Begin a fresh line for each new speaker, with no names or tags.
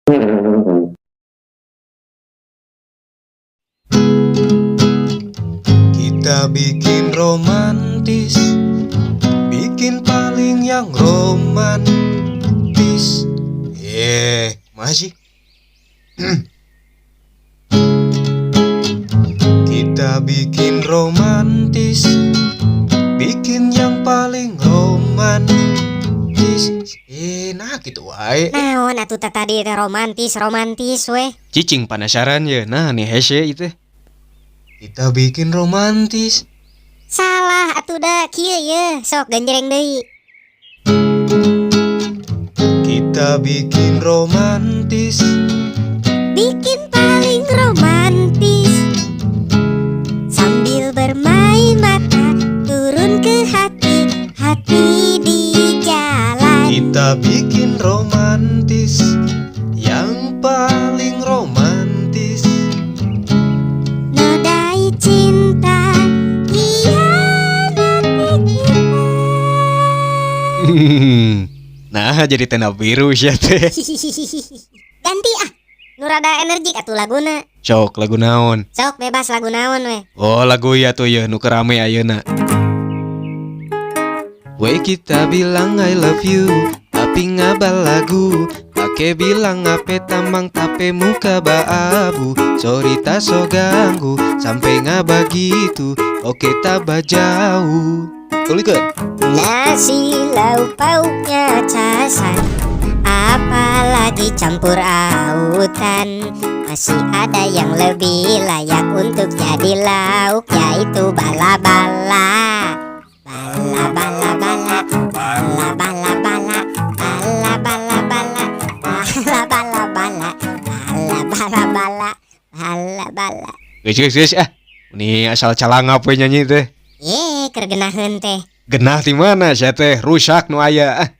Kita bikin romantis, bikin paling yang romantis. Masih. Kita bikin romantis, bikin yang paling romantis. Nah gitu wae.
Naon atuh tadi teh romantis weh.
Cicing penasaran ya. Nah nih hese itu. Kita bikin romantis.
Salah atuh da kieu ye, sok genjreng deui.
Kita bikin romantis,
Bikin paling romantis. Sambil bermain mata turun ke hati, hati di jalan.
kita bikin romantis, yang paling romantis.
Nodai cinta, hianati kita.
Nah jadi tenda biru ya teh.
Ganti ah, nu rada energik atuh laguna.
Sok lagu naon?
Sok bebas lagu naon weh.
Oh lagu ya tuh ya nu kerame ayeuna. We kita bilang I love you, tapi ngabal lagu. Ake bilang ape tamang tape muka baabu. Sorry tak so ganggu, sampai ngaba gitu. Oke tabah jauh. Tulikan.
Nasi lauk pauknya casan, apalagi campur autan. Masih ada yang lebih layak untuk jadi lauk, yaitu bala-bala. Bala-bala-bala, bala-bala-bala, bala-bala-bala, bala-bala-bala, bala-bala-bala, bala-bala.
Guys ah. Ini asal calangap we nyanyi teh.
Kergenaheun teh.
Genah di mana sia teh? Rusak nu aya.